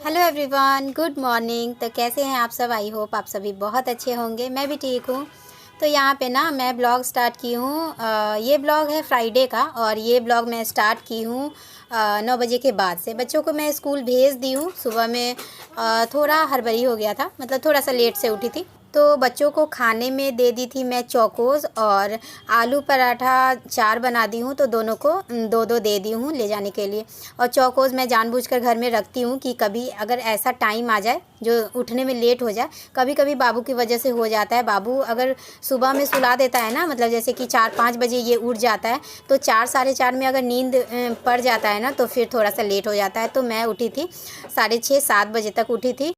Hello everyone, good morning. तो कैसे हैं आप सब? आई होप आप सभी बहुत अच्छे होंगे। मैं भी ठीक हूँ। तो यहाँ पे ना मैं ब्लॉग स्टार्ट की हूँ। ये ब्लॉग है फ्राइडे का और ये ब्लॉग मैं स्टार्ट की हूँ 9 बजे के बाद से। बच्चों को मैं स्कूल भेज दी हूँ। सुबह में थोड़ा हड़बड़ी हो गया था, मतलब थोड़ा सा लेट से उठी थी। तो बच्चों को खाने में दे दी थी मैं चौकोज़ और आलू पराठा 4 बना दी हूँ। तो दोनों को 2-2 दे दी हूँ ले जाने के लिए। और चौकोज़ मैं जानबूझकर घर में रखती हूँ कि कभी अगर ऐसा टाइम आ जाए जो उठने में लेट हो जाए। कभी कभी बाबू की वजह से हो जाता है। बाबू अगर सुबह में सुला देता है ना, मतलब जैसे कि 4-5 बजे ये उठ जाता है, तो 4 साढ़े 4 में अगर नींद पड़ जाता है ना, तो फिर थोड़ा सा लेट हो जाता है। तो मैं उठी थी 6:30-7 बजे तक उठी थी।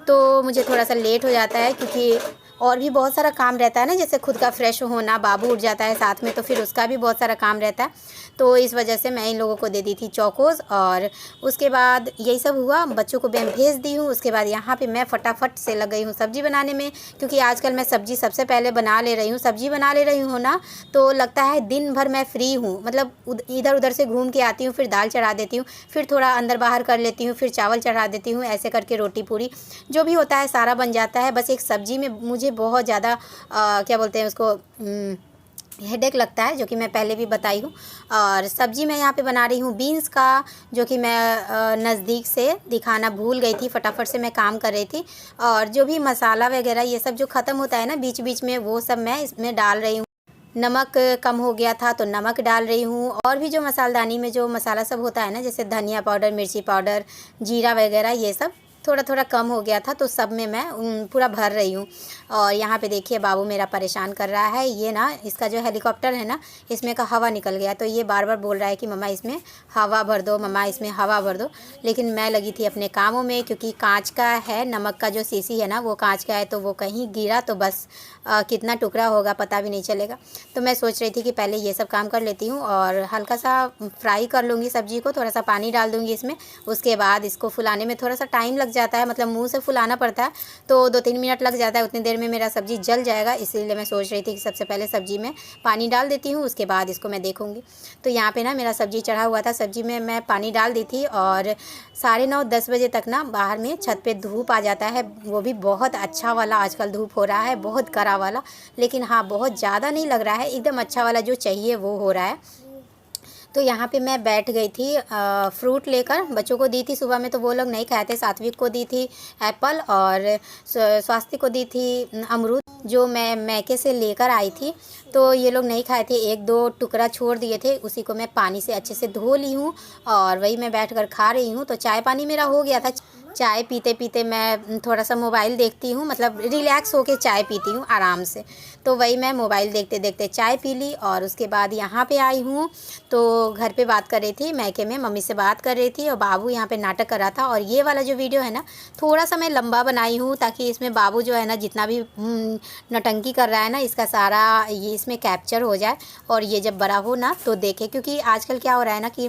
तो मुझे थोड़ा सा लेट हो जाता है क्योंकि और भी बहुत सारा काम रहता है ना, जैसे खुद का फ्रेश होना, बाबू उठ जाता है साथ में, तो फिर उसका भी बहुत सारा काम रहता है। तो इस वजह से मैं इन लोगों को दे दी थी चौकोज़ और उसके बाद यही सब हुआ। बच्चों को मैं भेज दी हूँ। उसके बाद यहाँ पे मैं फटाफट से लग गई हूँ सब्ज़ी बनाने में, क्योंकि आजकल मैं सब्ज़ी सबसे पहले बना ले रही हूँ। सब्ज़ी बना ले रही हूँ ना, तो लगता है दिन भर मैं फ्री हूँ। मतलब इधर उधर से घूम के आती हूँ, फिर दाल चढ़ा देती हूँ, फिर थोड़ा अंदर बाहर कर लेती हूँ, फिर चावल चढ़ा देती हूँ, ऐसे करके रोटी पूरी जो भी होता है सारा बन जाता है। बस एक सब्ज़ी में मुझे बहुत ज़्यादा क्या बोलते हैं उसको, हेडेक लगता है, जो कि मैं पहले भी बताई हूँ। और सब्ज़ी मैं यहाँ पे बना रही हूँ बीन्स का, जो कि मैं नज़दीक से दिखाना भूल गई थी। फटाफट से मैं काम कर रही थी और जो भी मसाला वगैरह ये सब जो ख़त्म होता है ना बीच बीच में, वो सब मैं इसमें डाल रही हूँ। नमक कम हो गया था तो नमक डाल रही हूँ। और भी जो मसालदानी में जो मसाला सब होता है ना, जैसे धनिया पाउडर, मिर्ची पाउडर, जीरा वगैरह, ये सब थोड़ा थोड़ा कम हो गया था, तो सब में मैं पूरा भर रही हूँ। और यहाँ पे देखिए बाबू मेरा परेशान कर रहा है। ये ना इसका जो हेलीकॉप्टर है ना, इसमें का हवा निकल गया, तो ये बार बार बोल रहा है कि मम्मा इसमें हवा भर दो, मम्मा इसमें हवा भर दो। लेकिन मैं लगी थी अपने कामों में, क्योंकि कांच का है, नमक का जो शीशी है ना वो कांच का है, तो वो कहीं गिरा तो बस कितना टुकड़ा होगा पता भी नहीं चलेगा। तो मैं सोच रही थी कि पहले ये सब काम कर लेती हूँ और हल्का सा फ्राई कर लूँगी सब्ज़ी को, थोड़ा सा पानी डाल दूँगी इसमें। उसके बाद इसको फुलाने में थोड़ा सा टाइम लग जाता है, मतलब मुंह से फुलाना पड़ता है, तो 2-3 मिनट लग जाता है। उतनी देर में मेरा सब्ज़ी जल जाएगा, इसीलिए मैं सोच रही थी कि सबसे पहले सब्ज़ी में पानी डाल देती हूँ, उसके बाद इसको मैं देखूँगी। तो यहाँ पे ना मेरा सब्ज़ी चढ़ा हुआ था, सब्ज़ी में मैं पानी डाल दी थी और 9:30-10 बजे तक ना बाहर में छत पे धूप आ जाता है। वो भी बहुत अच्छा वाला आजकल धूप हो रहा है, बहुत कड़ा वाला, लेकिन हाँ बहुत ज़्यादा नहीं लग रहा है, एकदम अच्छा वाला जो चाहिए वो हो रहा है। तो यहाँ पे मैं बैठ गई थी, फ्रूट लेकर बच्चों को दी थी। सुबह में तो वो लोग नहीं खाए थे। सात्विक को दी थी एप्पल और स्वास्थ्य को दी थी अमरूद, जो मैं मैके से लेकर आई थी। तो ये लोग नहीं खाए थे, 1-2 टुकड़ा छोड़ दिए थे, उसी को मैं पानी से अच्छे से धो ली हूँ और वही मैं बैठकर खा रही हूँ। तो चाय पानी मेरा हो गया था। चाय पीते पीते मैं थोड़ा सा मोबाइल देखती हूँ, मतलब रिलैक्स होके चाय पीती हूँ आराम से। तो वही मैं मोबाइल देखते देखते चाय पी ली और उसके बाद यहाँ पे आई हूँ। तो घर पे बात कर रही थी, मैके में मम्मी से बात कर रही थी और बाबू यहाँ पे नाटक कर रहा था। और ये वाला जो वीडियो है ना, थोड़ा सा मैं लंबा बनाई हूँ, ताकि इसमें बाबू जो है ना जितना भी नौटंकी कर रहा है ना, इसका सारा ये इसमें कैप्चर हो जाए और ये जब बड़ा हो ना तो देखे। क्योंकि आजकल क्या हो रहा है ना कि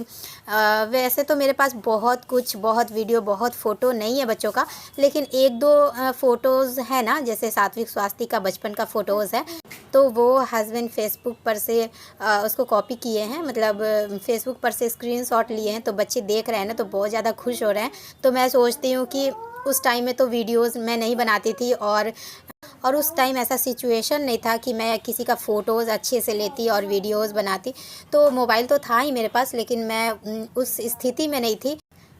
वैसे तो मेरे पास बहुत वीडियो, बहुत फ़ोटो नहीं है बच्चों का, लेकिन 1-2 फ़ोटोज़ है ना, जैसे सात्विक स्वास्थ्य का बचपन का फ़ोटोज़ है, तो वो हस्बैंड फेसबुक पर से उसको कॉपी किए हैं, मतलब फेसबुक पर से स्क्रीनशॉट लिए हैं। तो बच्चे देख रहे हैं ना, तो बहुत ज़्यादा खुश हो रहे हैं। तो मैं सोचती हूँ कि उस टाइम में तो वीडियोज़ मैं नहीं बनाती थी और उस टाइम ऐसा सिचुएशन नहीं था कि मैं किसी का फ़ोटोज़ अच्छे से लेती और वीडियोज़ बनाती। तो मोबाइल तो था ही मेरे पास, लेकिन मैं उस स्थिति में नहीं थी।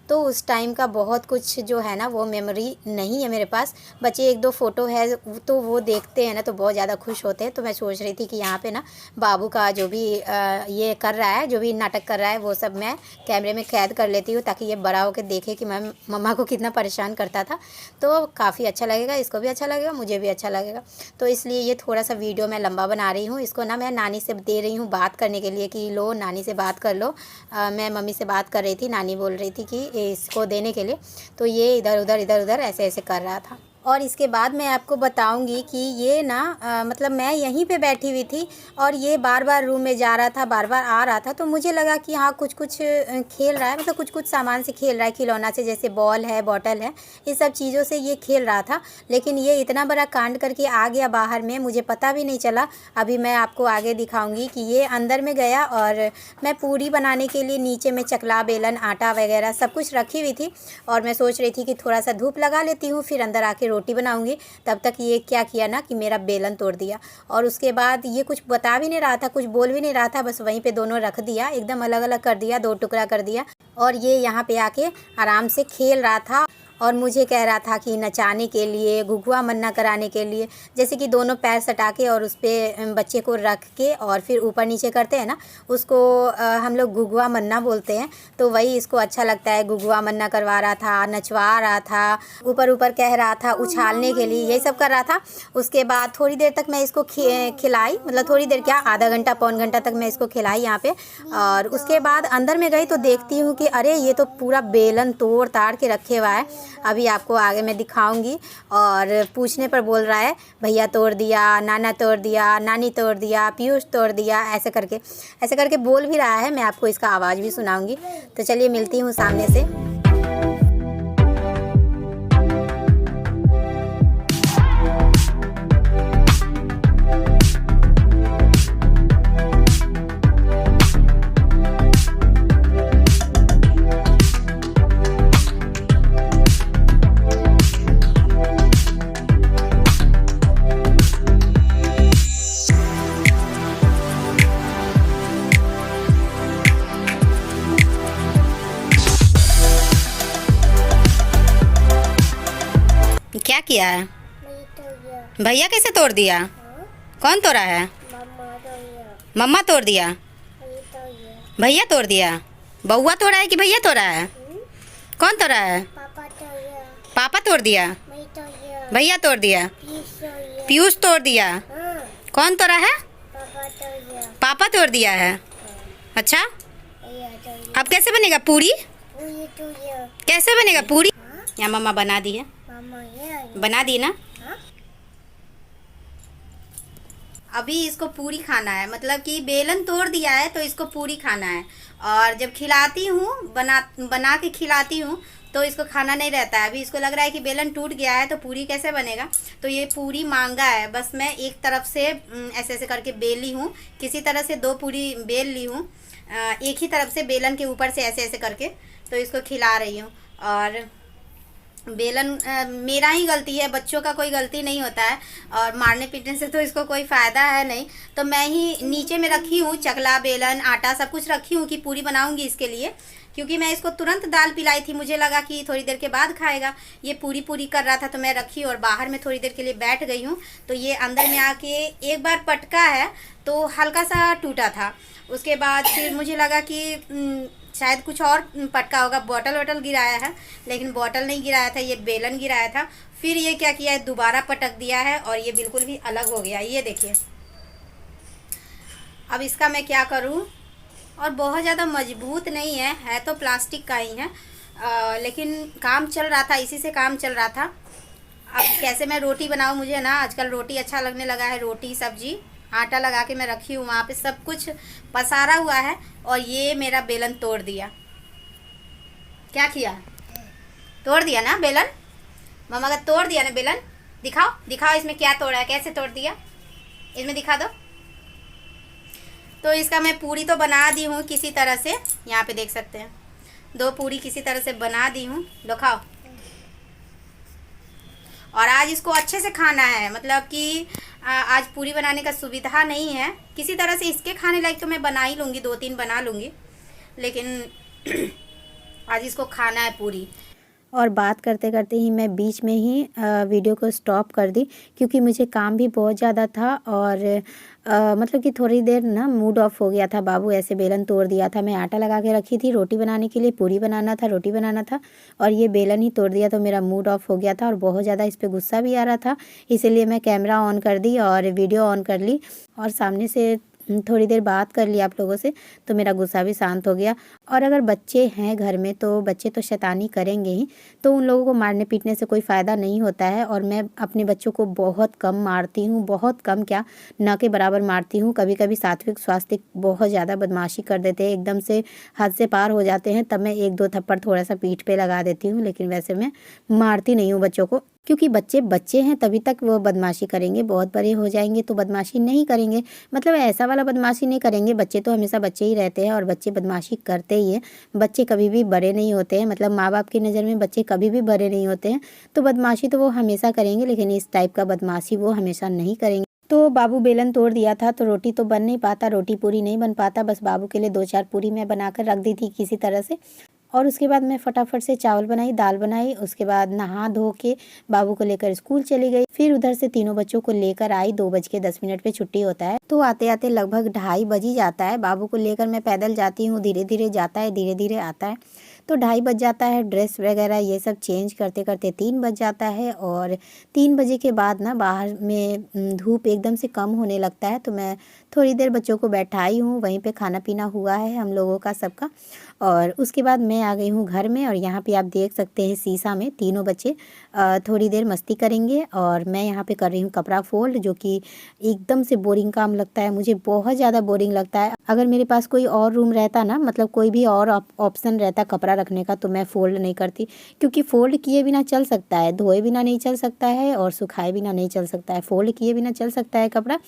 तो उस टाइम का बहुत कुछ जो है ना वो मेमोरी नहीं है मेरे पास। बच्चे 1-2 फ़ोटो है तो वो देखते हैं ना, तो बहुत ज़्यादा खुश होते हैं। तो मैं सोच रही थी कि यहाँ पे ना बाबू का जो भी ये कर रहा है, जो भी नाटक कर रहा है, वो सब मैं कैमरे में कैद कर लेती हूँ, ताकि ये बड़ा होकर देखे कि मैं मम्मा को कितना परेशान करता था। तो काफ़ी अच्छा लगेगा, इसको भी अच्छा लगेगा, मुझे भी अच्छा लगेगा। तो इसलिए ये थोड़ा सा वीडियो मैं लंबा बना रही हूँ। इसको ना मैं नानी से दे रही हूँ बात करने के लिए, कि लो नानी से बात कर लो। मैं मम्मी से बात कर रही थी, नानी बोल रही थी कि इसको देने के लिए। तो ये इधर उधर ऐसे ऐसे कर रहा था। और इसके बाद मैं आपको बताऊंगी कि ये ना मतलब मैं यहीं पे बैठी हुई थी और ये बार बार रूम में जा रहा था, बार बार आ रहा था। तो मुझे लगा कि हाँ कुछ कुछ खेल रहा है, मतलब कुछ कुछ सामान से खेल रहा है, खिलौना से, जैसे बॉल है, बॉटल है, इस सब चीज़ों से ये खेल रहा था। लेकिन ये इतना बड़ा कांड करके आ गया बाहर में, मुझे पता भी नहीं चला। अभी मैं आपको आगे दिखाऊँगी कि ये अंदर में गया और मैं पूरी बनाने के लिए नीचे में चकला, बेलन, आटा वगैरह सब कुछ रखी हुई थी और मैं सोच रही थी कि थोड़ा सा धूप लगा लेती हूँ, फिर अंदर आके रोटी बनाऊंगी। तब तक ये क्या किया ना कि मेरा बेलन तोड़ दिया। और उसके बाद ये कुछ बता भी नहीं रहा था, कुछ बोल भी नहीं रहा था, बस वहीं पे दोनों रख दिया, एकदम अलग अलग कर दिया, दो टुकड़ा कर दिया। और ये यहाँ पे आके आराम से खेल रहा था और मुझे कह रहा था कि नचाने के लिए, घुघुआ मन्ना कराने के लिए, जैसे कि दोनों पैर सटा के और उस पर बच्चे को रख के और फिर ऊपर नीचे करते हैं ना, उसको हम लोग घुघुआ मन्ना बोलते हैं। तो वही इसको अच्छा लगता है, घुघुआ मन्ना करवा रहा था, नचवा रहा था, ऊपर ऊपर कह रहा था, उछालने के लिए, यही सब कर रहा था। उसके बाद थोड़ी देर तक मैं इसको खिलाई, मतलब थोड़ी देर क्या, आधा घंटा पौन घंटा तक मैं इसको खिलाई यहाँ पे। और उसके बाद अंदर में गई तो देखती हूँ कि अरे ये तो पूरा बेलन तोड़ ताड़ के रखे हुआ है। अभी आपको आगे मैं दिखाऊंगी। और पूछने पर बोल रहा है भैया तोड़ दिया, नाना तोड़ दिया, नानी तोड़ दिया, पीयूष तोड़ दिया, ऐसे करके बोल भी रहा है। मैं आपको इसका आवाज़ भी सुनाऊंगी। तो चलिए मिलती हूँ सामने से। क्या किया है? भैया कैसे तोड़ दिया? कौन तोड़ा है? मम्मा तोड़ दिया। भैया तोड़ दिया। बउआ तोड़ा है कि भैया तोड़ा है? कौन तोड़ा है? पापा तोड़ दिया। भैया तोड़ दिया। पीयूष तोड़ दिया। कौन तोड़ा है? पापा तोड़ दिया है। अच्छा, अब कैसे बनेगा पूरी? कैसे बनेगा पूरी? यहाँ मम्मा बना दी है, बना दी ना। अभी इसको पूरी खाना है, मतलब कि बेलन तोड़ दिया है तो इसको पूरी खाना है। और जब खिलाती हूँ, बना के खिलाती हूँ तो इसको खाना नहीं रहता है। अभी इसको लग रहा है कि बेलन टूट गया है तो पूरी कैसे बनेगा। तो ये पूरी मांगा है, बस मैं एक तरफ से ऐसे ऐसे करके बेल ली हूँ, किसी तरह से दो पूरी बेल ली हूँ, एक ही तरफ से बेलन के ऊपर से ऐसे ऐसे करके, तो इसको खिला रही हूँ। और बेलन मेरा ही गलती है, बच्चों का कोई गलती नहीं होता है। और मारने पीटने से तो इसको कोई फ़ायदा है नहीं। तो मैं ही नीचे में रखी हूँ, चकला, बेलन, आटा सब कुछ रखी हूँ कि पूरी बनाऊँगी इसके लिए, क्योंकि मैं इसको तुरंत दाल पिलाई थी, मुझे लगा कि थोड़ी देर के बाद खाएगा। ये पूरी कर रहा था तो मैं रखी और बाहर में थोड़ी देर के लिए बैठ गई हूँ। तो ये अंदर में आके एक बार पटका है तो हल्का सा टूटा था। उसके बाद फिर मुझे लगा कि शायद कुछ और पटका होगा, बॉटल वॉटल गिराया है, लेकिन बॉटल नहीं गिराया था, ये बेलन गिराया था। फिर ये क्या किया है, दोबारा पटक दिया है और ये बिल्कुल भी अलग हो गया। ये देखिए, अब इसका मैं क्या करूं। और बहुत ज़्यादा मजबूत नहीं है तो प्लास्टिक का ही है, लेकिन काम चल रहा था, इसी से काम चल रहा था। अब कैसे मैं रोटी बनाऊं, मुझे ना आजकल रोटी अच्छा लगने लगा है। रोटी सब्जी आटा लगा के मैं रखी हूँ, वहाँ पे सब कुछ पसारा हुआ है और ये मेरा बेलन तोड़ दिया। क्या किया? तोड़ दिया ना बेलन, मम्मा का तोड़ दिया ना बेलन। दिखाओ दिखाओ इसमें क्या तोड़ा है, कैसे तोड़ दिया, इसमें दिखा दो। तो इसका मैं पूरी तो बना दी हूँ किसी तरह से, यहाँ पे देख सकते हैं, दो पूरी किसी तरह से बना दी हूँ। लो खाओ। और आज इसको अच्छे से खाना है, मतलब कि आज पूरी बनाने का सुविधा नहीं है, किसी तरह से इसके खाने लायक तो मैं बना ही लूँगी, 2-3 बना लूँगी, लेकिन आज इसको खाना है पूरी। और बात करते करते ही मैं बीच में ही वीडियो को स्टॉप कर दी, क्योंकि मुझे काम भी बहुत ज़्यादा था और मतलब कि थोड़ी देर ना मूड ऑफ हो गया था। बाबू ऐसे बेलन तोड़ दिया था, मैं आटा लगा के रखी थी रोटी बनाने के लिए, पूरी बनाना था, रोटी बनाना था, और ये बेलन ही तोड़ दिया तो मेरा मूड ऑफ हो गया था और बहुत ज़्यादा इस पर गुस्सा भी आ रहा था। इसीलिए मैं कैमरा ऑन कर दी और वीडियो ऑन कर ली और सामने से थोड़ी देर बात कर ली आप लोगों से तो मेरा गुस्सा भी शांत हो गया। और अगर बच्चे हैं घर में तो बच्चे तो शैतानी करेंगे ही, तो उन लोगों को मारने पीटने से कोई फ़ायदा नहीं होता है। और मैं अपने बच्चों को बहुत कम मारती हूँ, बहुत कम क्या, न के बराबर मारती हूँ। कभी कभी सात्विक स्वास्तिक बहुत ज़्यादा बदमाशी कर देते हैं, एकदम से हद से पार हो जाते हैं, तब मैं 1-2 थप्पड़ थोड़ा सा पीठ पे लगा देती हूँ। लेकिन वैसे मैं मारती नहीं हूँ बच्चों को, क्योंकि बच्चे बच्चे हैं तभी तक वो बदमाशी करेंगे, बहुत बड़े हो जाएंगे तो बदमाशी नहीं करेंगे। मतलब ऐसा वाला बदमाशी नहीं करेंगे, बच्चे तो हमेशा बच्चे ही रहते हैं और बच्चे बदमाशी करते ही हैं। बच्चे कभी भी बड़े नहीं होते हैं, मतलब माँ बाप की नज़र में बच्चे कभी भी बड़े नहीं होते हैं। तो बदमाशी तो वो हमेशा करेंगे, लेकिन इस टाइप का बदमाशी वो हमेशा नहीं करेंगे। तो बाबू बेलन तोड़ दिया था तो रोटी तो बन नहीं पाता, रोटी पूरी नहीं बन पाता, बस बाबू के लिए 2-4 पूरी मैं बनाकर रख दी थी किसी तरह से। और उसके बाद मैं फटाफट से चावल बनाई, दाल बनाई, उसके बाद नहा धो के बाबू को लेकर स्कूल चली गई। फिर उधर से तीनों बच्चों को लेकर आई, 2:10 पे छुट्टी होता है, तो आते आते लगभग 2:30 बज ही जाता है। बाबू को लेकर मैं पैदल जाती हूँ, धीरे धीरे जाता है, धीरे धीरे आता है, तो 2:30 बज जाता है। ड्रेस वगैरह ये सब चेंज करते करते 3 बज जाता है। और 3 बजे के बाद ना बाहर में धूप एकदम से कम होने लगता है, तो मैं थोड़ी देर बच्चों को बैठाई हूँ, वहीं पे खाना पीना हुआ है हम लोगों का सबका। और उसके बाद मैं आ गई हूँ घर में, और यहाँ पे आप देख सकते हैं शीशा में तीनों बच्चे थोड़ी देर मस्ती करेंगे और मैं यहाँ पे कर रही हूँ कपड़ा फोल्ड, जो कि एकदम से बोरिंग काम लगता है मुझे, बहुत ज़्यादा बोरिंग लगता है। अगर मेरे पास कोई और रूम रहता ना, मतलब कोई भी और ऑप्शन रहता कपड़ा रखने का, तो मैं फ़ोल्ड नहीं करती, क्योंकि फ़ोल्ड किए बिना चल सकता है, धोए बिना नहीं चल सकता है और सुखाए बिना नहीं चल सकता है। फ़ोल्ड किए बिना चल सकता है कपड़ा,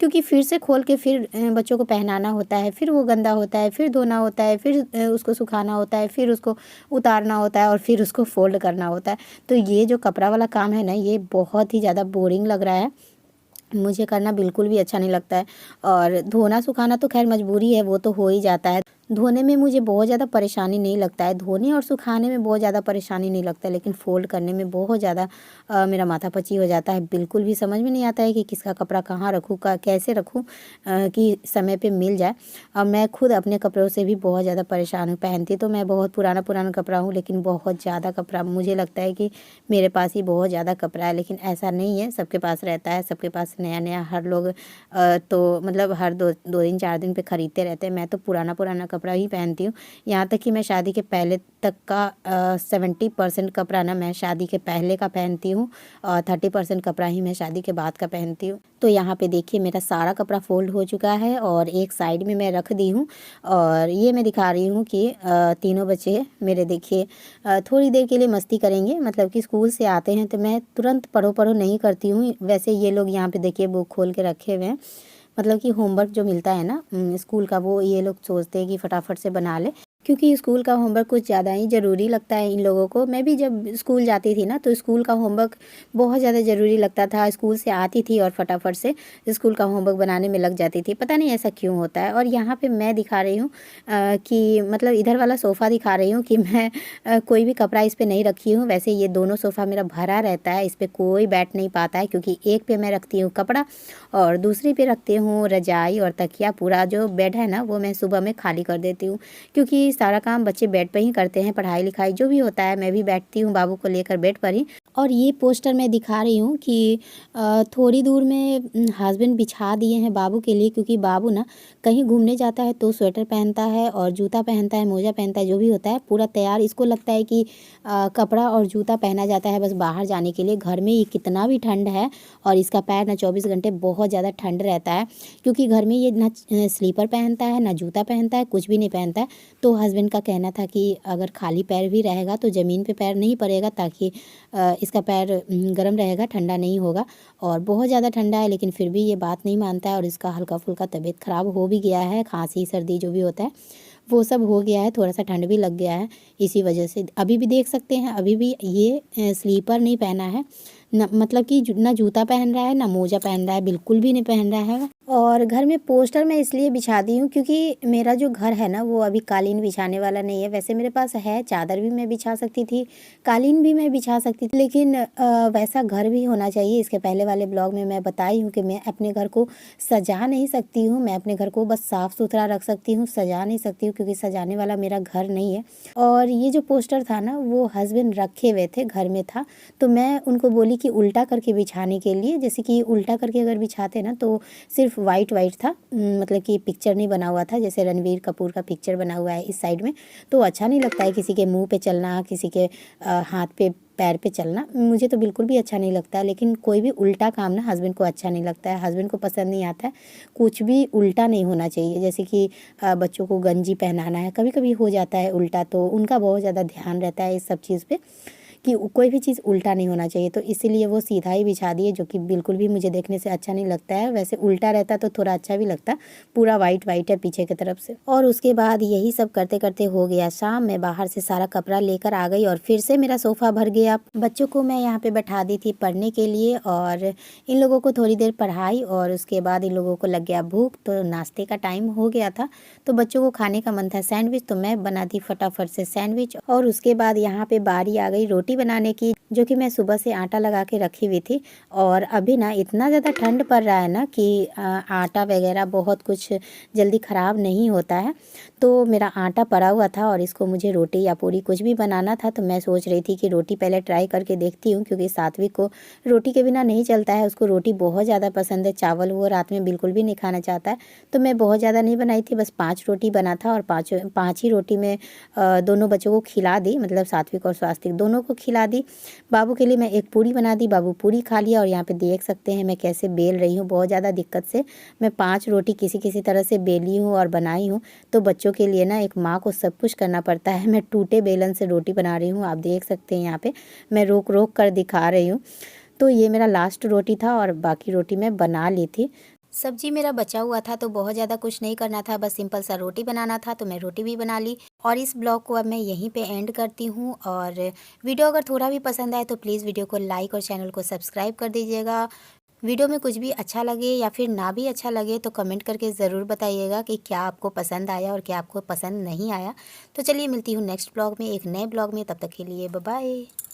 क्योंकि फिर से खोल के फिर बच्चों को पहनाना होता है, फिर वो गंदा होता है, फिर धोना होता है, फिर उसको सुखाना होता है, फिर उसको उतारना होता है और फिर उसको फ़ोल्ड करना होता है। तो ये जो कपड़ा वाला काम है ना, ये बहुत ही ज़्यादा बोरिंग लग रहा है, मुझे करना बिल्कुल भी अच्छा नहीं लगता है। और धोना सुखाना तो खैर मजबूरी है, वो तो हो ही जाता है। धोने में मुझे बहुत ज़्यादा परेशानी नहीं लगता है, धोने और सुखाने में बहुत ज़्यादा परेशानी नहीं लगता है, लेकिन फ़ोल्ड करने में बहुत ज़्यादा मेरा माथापच्ची हो जाता है। बिल्कुल भी समझ में नहीं आता है कि किसका कपड़ा कहाँ रखूँ, कैसे रखूँ कि समय पे मिल जाए। और मैं खुद अपने कपड़ों से भी बहुत ज़्यादा परेशान हूँ। पहनती तो मैं बहुत पुराना कपड़ा हूँ, लेकिन बहुत ज़्यादा कपड़ा, मुझे लगता है कि मेरे पास ही बहुत ज़्यादा कपड़ा है, लेकिन ऐसा नहीं है, सबके पास रहता है, सबके पास नया नया हर लोग तो मतलब हर 2 दिन 4 दिन पे ख़रीदते रहते हैं। मैं तो पुराना कपड़ा ही पहनती हूँ। यहाँ तक कि मैं शादी के पहले तक का 70% कपड़ा ना मैं शादी के पहले का पहनती हूँ और 30% कपड़ा ही मैं शादी के बाद का पहनती हूँ। तो यहाँ पे देखिए मेरा सारा कपड़ा फोल्ड हो चुका है और एक साइड में मैं रख दी हूँ। और ये मैं दिखा रही हूँ कि तीनों बच्चे मेरे देखिए थोड़ी देर के लिए मस्ती करेंगे, मतलब कि स्कूल से आते हैं तो मैं तुरंत पढ़ो नहीं करती हूँ। वैसे ये लोग यहाँ पे देखिए बुक खोल के रखे हुए हैं, मतलब कि होमवर्क जो मिलता है ना स्कूल का, वो ये लोग सोचते हैं कि फटाफट से बना ले, क्योंकि स्कूल का होमवर्क कुछ ज़्यादा ही ज़रूरी लगता है इन लोगों को। मैं भी जब स्कूल जाती थी ना, तो स्कूल का होमवर्क बहुत ज़्यादा ज़रूरी लगता था। स्कूल से आती थी और फटाफट से स्कूल का होमवर्क बनाने में लग जाती थी, पता नहीं ऐसा क्यों होता है। और यहाँ पे मैं दिखा रही हूँ कि मतलब इधर वाला सोफ़ा दिखा रही हूँ कि मैं कोई भी कपड़ा इस पर नहीं रखी हूँ। वैसे ये दोनों सोफ़ा मेरा भरा रहता है, इस पर कोई बैठ नहीं पाता है, क्योंकि एक पे मैं रखती हूँ कपड़ा और दूसरी पे रखती हूँ रजाई और तकिया। पूरा जो बेड है ना वो मैं सुबह में खाली कर देती हूँ, क्योंकि सारा काम बच्चे बेड पर ही करते हैं, पढ़ाई लिखाई जो भी होता है। मैं भी बैठती हूँ बाबू को लेकर बेड पर ही। और ये पोस्टर मैं दिखा रही हूँ कि थोड़ी दूर में हस्बैंड बिछा दिए हैं बाबू के लिए, क्योंकि बाबू ना कहीं घूमने जाता है तो स्वेटर पहनता है और जूता पहनता है, मोजा पहनता है, जो भी होता है पूरा तैयार। इसको लगता है कि कपड़ा और जूता पहना जाता है बस बाहर जाने के लिए। घर में ये कितना भी ठंड है और इसका पैर ना 24 घंटे बहुत ज़्यादा ठंड रहता है, क्योंकि घर में ये ना स्लीपर पहनता है ना जूता पहनता है, कुछ भी नहीं पहनता है। तो हस्बैंड का कहना था कि अगर खाली पैर भी रहेगा तो ज़मीन पे पैर नहीं पड़ेगा, ताकि इसका पैर गर्म रहेगा, ठंडा नहीं होगा। और बहुत ज़्यादा ठंडा है, लेकिन फिर भी ये बात नहीं मानता है और इसका हल्का फुल्का तबीयत ख़राब हो भी गया है, खांसी सर्दी जो भी होता है वो सब हो गया है, थोड़ा सा ठंड भी लग गया है। इसी वजह से अभी भी देख सकते हैं, अभी भी ये स्लीपर नहीं पहना है, न मतलब कि ना जूता पहन रहा है ना मोजा पहन रहा है, बिल्कुल भी नहीं पहन रहा है। और घर में पोस्टर मैं इसलिए बिछा दी हूँ क्योंकि मेरा जो घर है ना वो अभी कालीन बिछाने वाला नहीं है। वैसे मेरे पास है, चादर भी मैं बिछा सकती थी, कालीन भी मैं बिछा सकती थी, लेकिन वैसा घर भी होना चाहिए। इसके पहले वाले ब्लॉग में मैं बताई हूँ कि मैं अपने घर को सजा नहीं सकती हूँ, मैं अपने घर को बस साफ़ सुथरा रख सकती हूँ, सजा नहीं सकती हूँ, क्योंकि सजाने वाला मेरा घर नहीं है। और ये जो पोस्टर था ना वो हस्बैंड रखे हुए थे, घर में था, तो मैं उनको बोली कि उल्टा करके बिछाने के लिए। जैसे कि उल्टा करके अगर बिछाते ना तो सिर्फ सिर्फ वाइट वाइट था, मतलब कि पिक्चर नहीं बना हुआ था, जैसे रणवीर कपूर का पिक्चर बना हुआ है इस साइड में। तो अच्छा नहीं लगता है किसी के मुंह पे चलना, किसी के हाथ पे पैर पे चलना, मुझे तो बिल्कुल भी अच्छा नहीं लगता है। लेकिन कोई भी उल्टा काम ना हस्बैंड को अच्छा नहीं लगता है, हस्बैंड को पसंद नहीं आता है। कुछ भी उल्टा नहीं होना चाहिए, जैसे कि बच्चों को गंजी पहनाना है, कभी कभी हो जाता है उल्टा, तो उनका बहुत ज़्यादा ध्यान रहता है इस सब चीज़ पे कि कोई भी चीज़ उल्टा नहीं होना चाहिए। तो इसीलिए वो सीधा ही बिछा दिए, जो कि बिल्कुल भी मुझे देखने से अच्छा नहीं लगता है। वैसे उल्टा रहता तो थोड़ा अच्छा भी लगता, पूरा वाइट वाइट है पीछे की तरफ से। और उसके बाद यही सब करते करते हो गया शाम। मैं बाहर से सारा कपड़ा लेकर आ गई और फिर से मेरा सोफ़ा भर गया। बच्चों को मैं यहाँ पे बैठा दी थी पढ़ने के लिए, और इन लोगों को थोड़ी देर पढ़ाई, और उसके बाद इन लोगों को लग गया भूख, तो नाश्ते का टाइम हो गया था। तो बच्चों को खाने का मन था सैंडविच, तो मैं बना दी फटाफट से सैंडविच। और उसके बाद यहाँ पे बारी आ गई रोटी बनाने की, जो कि मैं सुबह से आटा लगा के रखी हुई थी। और अभी ना इतना ज़्यादा ठंड पड़ रहा है ना कि आटा वगैरह बहुत कुछ जल्दी ख़राब नहीं होता है। तो मेरा आटा पड़ा हुआ था और इसको मुझे रोटी या पूरी कुछ भी बनाना था। तो मैं सोच रही थी कि रोटी पहले ट्राई करके देखती हूँ, क्योंकि सात्विक को रोटी के बिना नहीं चलता है, उसको रोटी बहुत ज़्यादा पसंद है। चावल वो रात में बिल्कुल भी नहीं खाना चाहता है। तो मैं बहुत ज़्यादा नहीं बनाई थी, बस 5 रोटी बना था, और पाँच ही रोटी में दोनों बच्चों को खिला दी, मतलब सात्विक और स्वास्तिक दोनों को खिला दी। बाबू के लिए मैं एक पूरी बना दी, बाबू पूरी खा लिया। और यहाँ पे देख सकते हैं मैं कैसे बेल रही हूँ, बहुत ज़्यादा दिक्कत से मैं 5 रोटी किसी किसी तरह से बेली हूँ और बनाई हूँ। तो बच्चों के लिए ना एक माँ को सब कुछ करना पड़ता है। मैं टूटे बेलन से रोटी बना रही हूँ, आप देख सकते हैं यहाँ पे मैं रोक रोक कर दिखा रही हूँ। तो ये मेरा लास्ट रोटी था और बाकी रोटी मैं बना ली थी। सब्जी मेरा बचा हुआ था, तो बहुत ज़्यादा कुछ नहीं करना था, बस सिंपल सा रोटी बनाना था, तो मैं रोटी भी बना ली। और इस ब्लॉग को अब मैं यहीं पे एंड करती हूँ। और वीडियो अगर थोड़ा भी पसंद आए तो प्लीज़ वीडियो को लाइक और चैनल को सब्सक्राइब कर दीजिएगा। वीडियो में कुछ भी अच्छा लगे या फिर ना भी अच्छा लगे तो कमेंट करके ज़रूर बताइएगा कि क्या आपको पसंद आया और क्या आपको पसंद नहीं आया। तो चलिए मिलती हूँ नेक्स्ट ब्लॉग में, एक नए ब्लॉग में, तब तक के लिए बाय बाय।